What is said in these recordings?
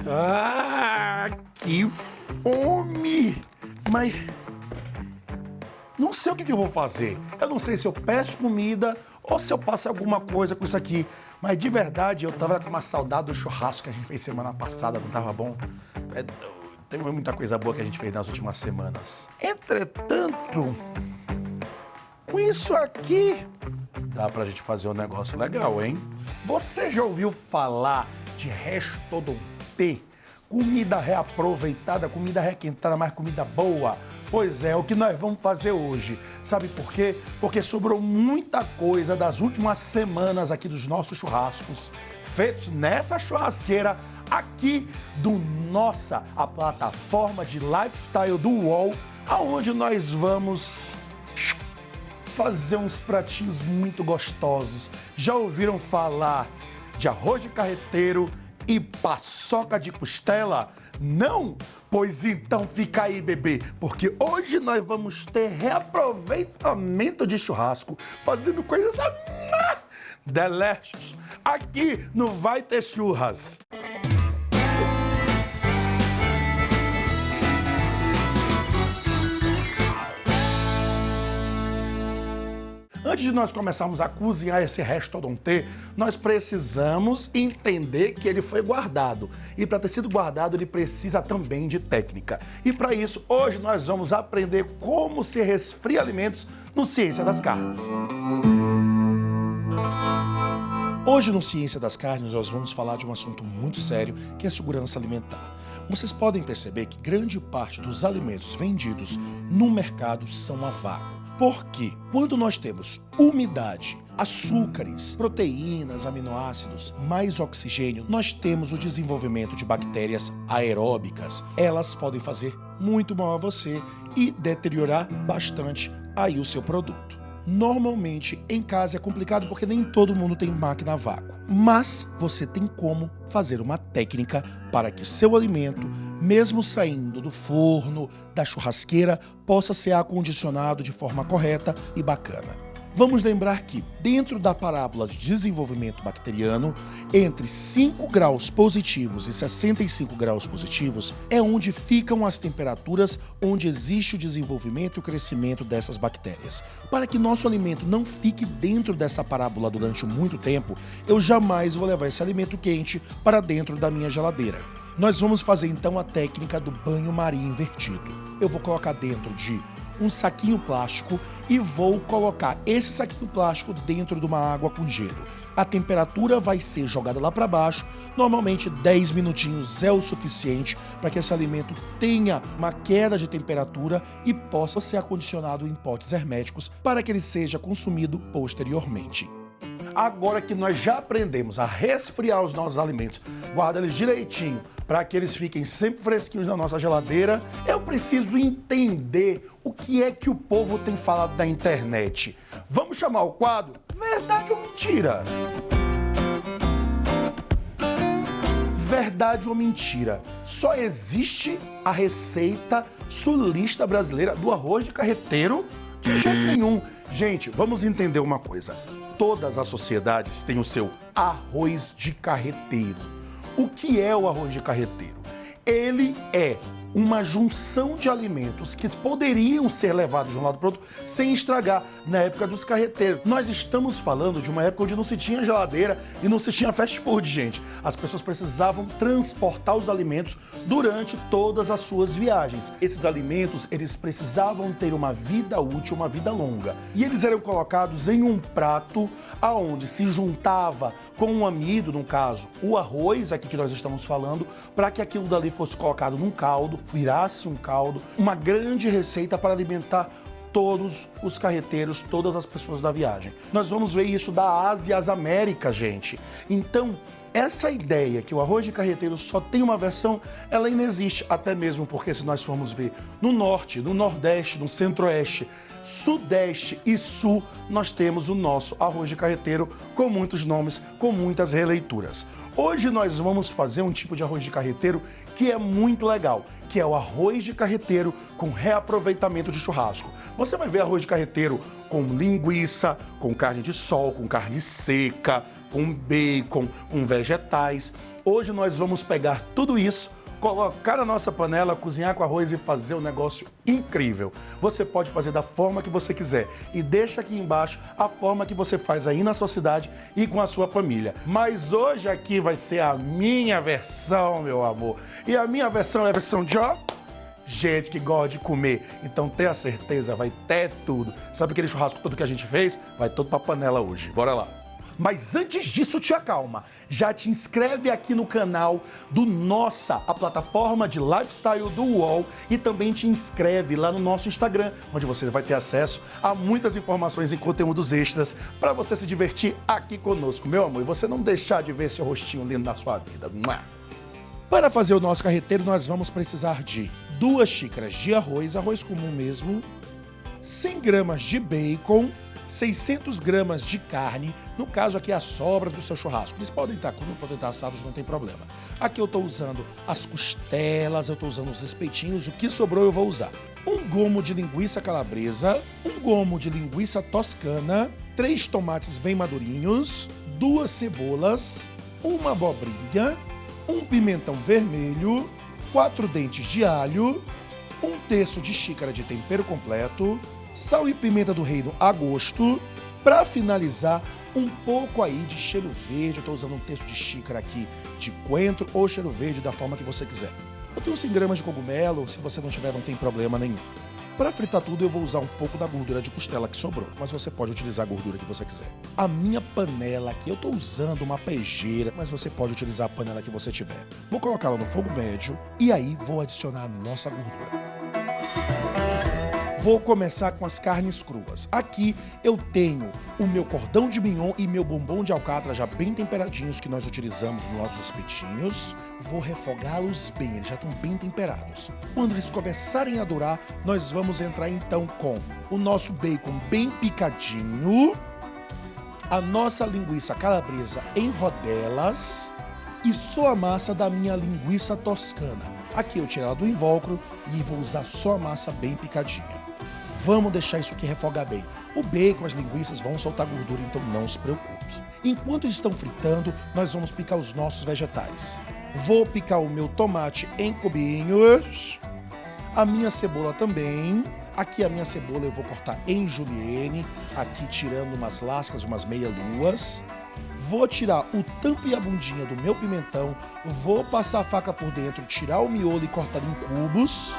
Ah, que fome! Mas não sei o que eu vou fazer. Eu não sei se eu peço comida ou se eu faço alguma coisa com isso aqui. Mas de verdade, eu tava com uma saudade do churrasco que a gente fez semana passada, não tava bom? Teve muita coisa boa que a gente fez nas últimas semanas. Entretanto, com isso aqui, dá pra gente fazer um negócio legal, hein? Você já ouviu falar de restaurante? Comida reaproveitada, comida requentada, mas comida boa. Pois é, o que nós vamos fazer hoje. Sabe por quê? Porque sobrou muita coisa das últimas semanas aqui dos nossos churrascos, feitos nessa churrasqueira aqui do Nossa, a plataforma de lifestyle do UOL, aonde nós vamos fazer uns pratinhos muito gostosos. Já ouviram falar de arroz de carreteiro e paçoca de costela? Não? Pois então fica aí, bebê, porque hoje nós vamos ter reaproveitamento de churrasco, fazendo coisas deliciosas. Aqui no Vai Ter Churras. Antes de nós começarmos a cozinhar esse restaurante, nós precisamos entender que ele foi guardado. E para ter sido guardado, ele precisa também de técnica. E para isso, hoje nós vamos aprender como se resfria alimentos no Ciência das Carnes. Hoje no Ciência das Carnes nós vamos falar de um assunto muito sério, que é a segurança alimentar. Vocês podem perceber que grande parte dos alimentos vendidos no mercado são a vácuo. Porque quando nós temos umidade, açúcares, proteínas, aminoácidos, mais oxigênio, nós temos o desenvolvimento de bactérias aeróbicas. Elas podem fazer muito mal a você e deteriorar bastante aí o seu produto. Normalmente em casa é complicado porque nem todo mundo tem máquina a vácuo, mas você tem como fazer uma técnica para que seu alimento, mesmo saindo do forno, da churrasqueira, possa ser acondicionado de forma correta e bacana. Vamos lembrar que, dentro da parábola de desenvolvimento bacteriano, entre 5 graus positivos e 65 graus positivos é onde ficam as temperaturas onde existe o desenvolvimento e o crescimento dessas bactérias. Para que nosso alimento não fique dentro dessa parábola durante muito tempo, eu jamais vou levar esse alimento quente para dentro da minha geladeira. Nós vamos fazer então a técnica do banho-maria invertido. Eu vou colocar dentro de um saquinho plástico e vou colocar esse saquinho plástico dentro de uma água com gelo. A temperatura vai ser jogada lá para baixo, normalmente 10 minutinhos é o suficiente para que esse alimento tenha uma queda de temperatura e possa ser acondicionado em potes herméticos para que ele seja consumido posteriormente. Agora que nós já aprendemos a resfriar os nossos alimentos, guardar eles direitinho para que eles fiquem sempre fresquinhos na nossa geladeira, eu preciso entender o que é que o povo tem falado na internet. Vamos chamar o quadro Verdade ou Mentira? Verdade ou mentira? Só existe a receita sulista brasileira do arroz de carreteiro? De jeito nenhum. Gente, vamos entender uma coisa. Todas as sociedades têm o seu arroz de carreteiro. O que é o arroz de carreteiro? Ele é uma junção de alimentos que poderiam ser levados de um lado para o outro sem estragar, na época dos carreteiros. Nós estamos falando de uma época onde não se tinha geladeira e não se tinha fast food, gente. As pessoas precisavam transportar os alimentos durante todas as suas viagens. Esses alimentos, eles precisavam ter uma vida útil, uma vida longa. E eles eram colocados em um prato aonde se juntava com um amido, no caso, o arroz, aqui que nós estamos falando, para que aquilo dali fosse colocado num caldo, virasse um caldo, uma grande receita para alimentar todos os carreteiros, todas as pessoas da viagem. Nós vamos ver isso da Ásia às Américas, gente. Então, essa ideia que o arroz de carreteiro só tem uma versão, ela ainda existe, até mesmo porque se nós formos ver no norte, no nordeste, no centro-oeste, sudeste e sul, nós temos o nosso arroz de carreteiro com muitos nomes, com muitas releituras. Hoje nós vamos fazer um tipo de arroz de carreteiro que é muito legal, que é o arroz de carreteiro com reaproveitamento de churrasco. Você vai ver arroz de carreteiro com linguiça, com carne de sol, com carne seca, com bacon, com vegetais. Hoje nós vamos pegar tudo isso, colocar na nossa panela, cozinhar com arroz e fazer um negócio incrível. Você pode fazer da forma que você quiser e deixa aqui embaixo a forma que você faz aí na sua cidade e com a sua família. Mas hoje aqui vai ser a minha versão, meu amor. E a minha versão é a versão de gente que gosta de comer. Então tenha certeza, vai ter tudo. Sabe aquele churrasco todo que a gente fez? Vai todo pra panela hoje. Bora lá. Mas antes disso, te acalma. Já te inscreve aqui no canal do Nossa, a plataforma de lifestyle do UOL, e também te inscreve lá no nosso Instagram, onde você vai ter acesso a muitas informações e conteúdos extras para você se divertir aqui conosco, meu amor, e você não deixar de ver esse rostinho lindo na sua vida. Para fazer o nosso carreteiro, nós vamos precisar de 2 xícaras de arroz comum mesmo, 100 gramas de bacon, 600 gramas de carne, no caso aqui as sobras do seu churrasco. Eles podem estar crus, podem estar assados, não tem problema. Aqui eu estou usando as costelas, eu estou usando os espetinhos, o que sobrou eu vou usar. Um gomo de linguiça calabresa, um gomo de linguiça toscana, 3 tomates bem madurinhos, 2 cebolas, uma abobrinha, um pimentão vermelho, 4 dentes de alho, 1/3 de xícara de tempero completo, sal e pimenta do reino a gosto. Para finalizar, um pouco aí de cheiro verde. Eu estou usando 1/3 de xícara aqui de coentro ou cheiro verde, da forma que você quiser. Eu tenho 100 gramas de cogumelo, se você não tiver não tem problema nenhum. Para fritar tudo eu vou usar um pouco da gordura de costela que sobrou, mas você pode utilizar a gordura que você quiser. A minha panela aqui, eu estou usando uma pejeira, mas você pode utilizar a panela que você tiver. Vou colocá-la no fogo médio e aí vou adicionar a nossa gordura. Vou começar com as carnes cruas. Aqui eu tenho o meu cordão de mignon e meu bombom de alcatra já bem temperadinhos que nós utilizamos nos nossos espetinhos. Vou refogá-los bem, eles já estão bem temperados. Quando eles começarem a dourar, nós vamos entrar então com o nosso bacon bem picadinho, a nossa linguiça calabresa em rodelas e só a massa da minha linguiça toscana. Aqui eu tirei ela do invólucro e vou usar só a massa bem picadinha. Vamos deixar isso aqui refogar bem. O bacon, as linguiças vão soltar gordura, então não se preocupe. Enquanto eles estão fritando, nós vamos picar os nossos vegetais. Vou picar o meu tomate em cubinhos, a minha cebola também. Aqui a minha cebola eu vou cortar em julienne, aqui tirando umas lascas, umas meia-luas. Vou tirar o tampo e a bundinha do meu pimentão, vou passar a faca por dentro, tirar o miolo e cortar em cubos.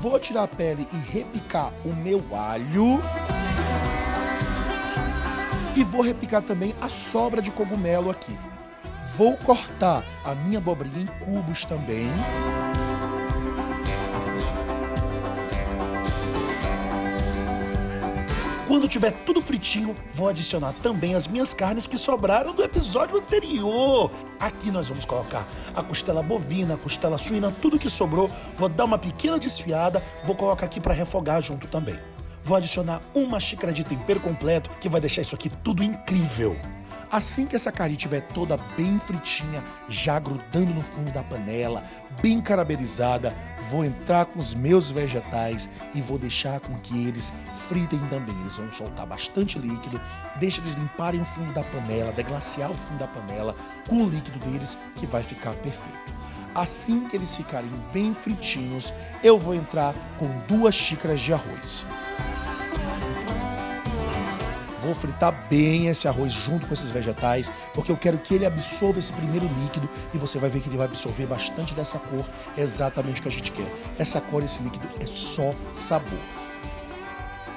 Vou tirar a pele e repicar o meu alho. E vou repicar também a sobra de cogumelo aqui. Vou cortar a minha abobrinha em cubos também. Quando tiver tudo fritinho, vou adicionar também as minhas carnes que sobraram do episódio anterior. Aqui nós vamos colocar a costela bovina, a costela suína, tudo que sobrou. Vou dar uma pequena desfiada, vou colocar aqui para refogar junto também. Vou adicionar 1 xícara de tempero completo, que vai deixar isso aqui tudo incrível. Assim que essa carne estiver toda bem fritinha, já grudando no fundo da panela, bem caramelizada, vou entrar com os meus vegetais e vou deixar com que eles fritem também. Eles vão soltar bastante líquido, deixa eles limparem o fundo da panela, deglaciar o fundo da panela com o líquido deles, que vai ficar perfeito. Assim que eles ficarem bem fritinhos, eu vou entrar com 2 xícaras de arroz. Vou fritar bem esse arroz junto com esses vegetais, porque eu quero que ele absorva esse primeiro líquido e você vai ver que ele vai absorver bastante dessa cor, é exatamente o que a gente quer. Essa cor, esse líquido é só sabor.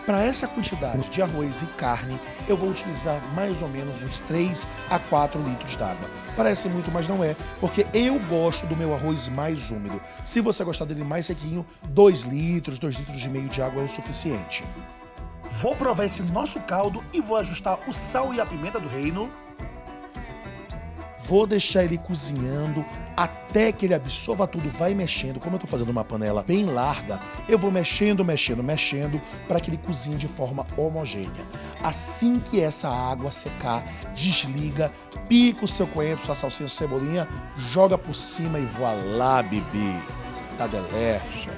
Para essa quantidade de arroz e carne, eu vou utilizar mais ou menos uns 3 a 4 litros d'água. Parece muito, mas não é, porque eu gosto do meu arroz mais úmido. Se você gostar dele mais sequinho, 2 litros, 2,5 litros de água é o suficiente. Vou provar esse nosso caldo e vou ajustar o sal e a pimenta do reino. Vou deixar ele cozinhando até que ele absorva tudo, vai mexendo. Como eu tô fazendo uma panela bem larga, eu vou mexendo para que ele cozinhe de forma homogênea. Assim que essa água secar, desliga, pica o seu coentro, sua salsinha, sua cebolinha, joga por cima e voilá, bebê. Tá delecha.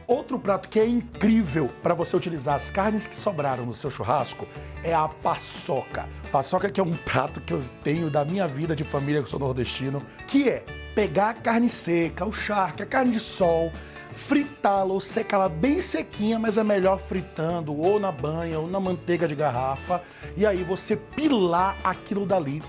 Outro prato que é incrível para você utilizar as carnes que sobraram no seu churrasco é a paçoca. Paçoca que é um prato que eu tenho da minha vida de família, que eu sou nordestino, que é pegar a carne seca, o charque, a carne de sol, fritá-la ou secá-la bem sequinha, mas é melhor fritando ou na banha ou na manteiga de garrafa, e aí você pilar aquilo dali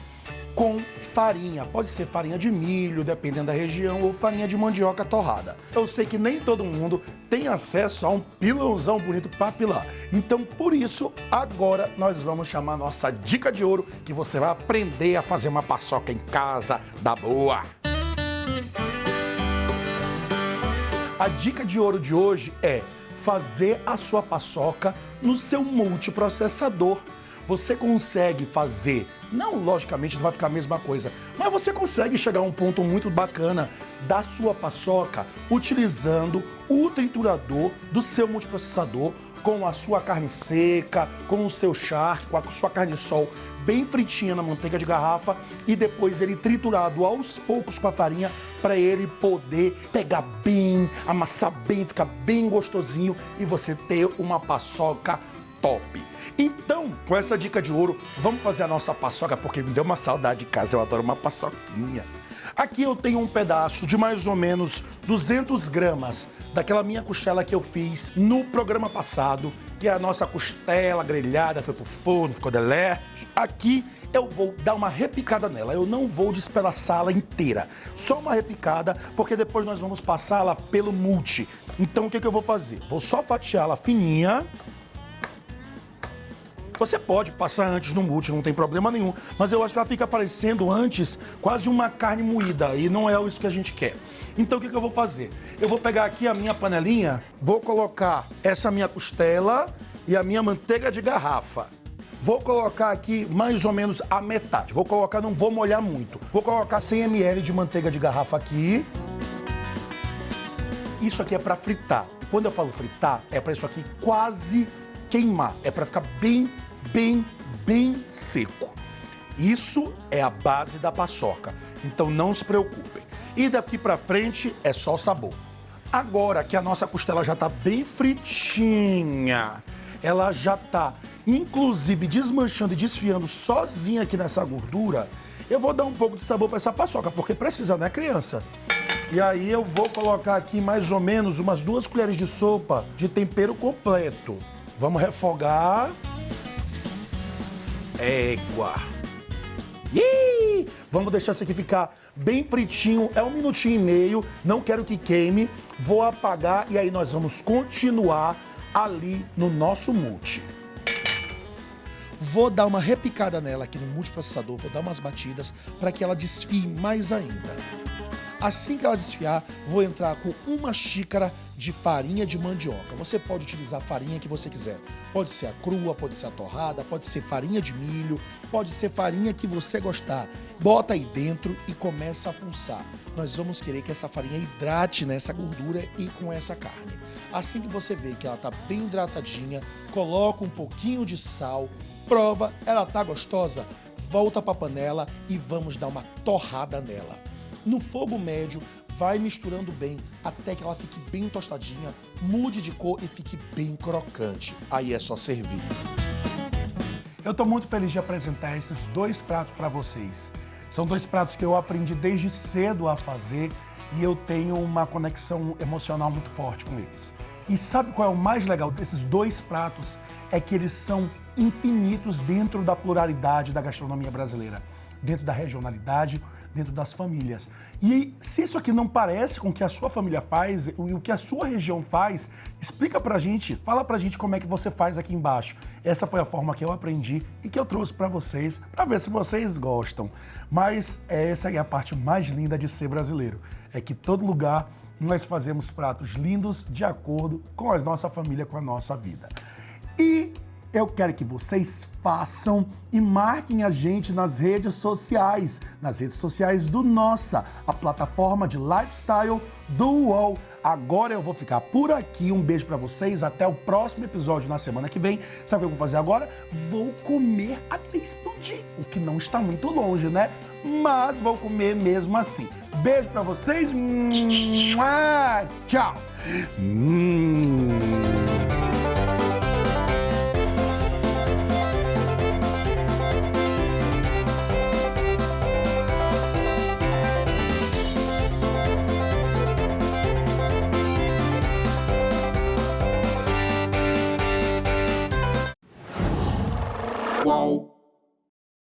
com farinha. Pode ser farinha de milho, dependendo da região, ou farinha de mandioca torrada. Eu sei que nem todo mundo tem acesso a um pilãozão bonito para pilar. Então, por isso, agora nós vamos chamar a nossa dica de ouro, que você vai aprender a fazer uma paçoca em casa da boa. A dica de ouro de hoje é fazer a sua paçoca no seu multiprocessador. Você consegue fazer, não, logicamente não vai ficar a mesma coisa, mas você consegue chegar a um ponto muito bacana da sua paçoca utilizando o triturador do seu multiprocessador com a sua carne seca, com o seu charque, com a sua carne de sol bem fritinha na manteiga de garrafa e depois ele triturado aos poucos com a farinha para ele poder pegar bem, amassar bem, ficar bem gostosinho e você ter uma paçoca top. Então, com essa dica de ouro, vamos fazer a nossa paçoca, porque me deu uma saudade de casa, eu adoro uma paçoquinha. Aqui eu tenho um pedaço de mais ou menos 200 gramas daquela minha costela que eu fiz no programa passado, que é a nossa costela grelhada, foi pro forno, ficou delé. Aqui eu vou dar uma repicada nela, eu não vou despedaçá-la inteira, só uma repicada, porque depois nós vamos passá-la pelo multi. Então o que eu vou fazer? Vou só fatiá-la fininha. Você pode passar antes no multi, não tem problema nenhum, mas eu acho que ela fica parecendo antes quase uma carne moída e não é isso que a gente quer. Então o que eu vou fazer? Eu vou pegar aqui a minha panelinha, vou colocar essa minha costela e a minha manteiga de garrafa. Vou colocar aqui mais ou menos a metade. Vou colocar, não vou molhar muito. Vou colocar 100 ml de manteiga de garrafa aqui. Isso aqui é para fritar. Quando eu falo fritar, é para isso aqui quase queimar. É para ficar bem seco. Isso é a base da paçoca, então não se preocupem. E daqui pra frente é só sabor. Agora que a nossa costela já tá bem fritinha, ela já tá inclusive desmanchando e desfiando sozinha aqui nessa gordura, eu vou dar um pouco de sabor para essa paçoca, porque precisa, né, criança? E aí eu vou colocar aqui mais ou menos umas 2 colheres de sopa de tempero completo. Vamos refogar. Égua. Vamos deixar isso aqui ficar bem fritinho, é 1 minutinho e meio, não quero que queime. Vou apagar e aí nós vamos continuar ali no nosso multi. Vou dar uma repicada nela aqui no multiprocessador, vou dar umas batidas para que ela desfie mais ainda. Assim que ela desfiar, vou entrar com 1 xícara de farinha de mandioca. Você pode utilizar a farinha que você quiser. Pode ser a crua, pode ser a torrada, pode ser farinha de milho, pode ser farinha que você gostar. Bota aí dentro e começa a pulsar. Nós vamos querer que essa farinha hidrate nessa gordura e com essa carne. Assim que você vê que ela tá bem hidratadinha, coloca um pouquinho de sal, prova, ela tá gostosa, volta para a panela e vamos dar uma torrada nela. No fogo médio, vai misturando bem até que ela fique bem tostadinha, mude de cor e fique bem crocante. Aí é só servir. Eu estou muito feliz de apresentar esses 2 pratos para vocês. São 2 pratos que eu aprendi desde cedo a fazer e eu tenho uma conexão emocional muito forte com eles. E sabe qual é o mais legal desses 2 pratos? É que eles são infinitos dentro da pluralidade da gastronomia brasileira, dentro da regionalidade, dentro das famílias. E se isso aqui não parece com o que a sua família faz e o que a sua região faz, explica pra gente, fala pra gente como é que você faz aqui embaixo. Essa foi a forma que eu aprendi e que eu trouxe pra vocês, pra ver se vocês gostam. Mas essa é a parte mais linda de ser brasileiro, é que todo lugar nós fazemos pratos lindos de acordo com a nossa família, com a nossa vida. E eu quero que vocês façam e marquem a gente nas redes sociais do Nossa, a plataforma de lifestyle do UOL. Agora eu vou ficar por aqui, um beijo pra vocês, até o próximo episódio na semana que vem. Sabe o que eu vou fazer agora? Vou comer até explodir, o que não está muito longe, né? Mas vou comer mesmo assim. Beijo pra vocês, tchau! Qual?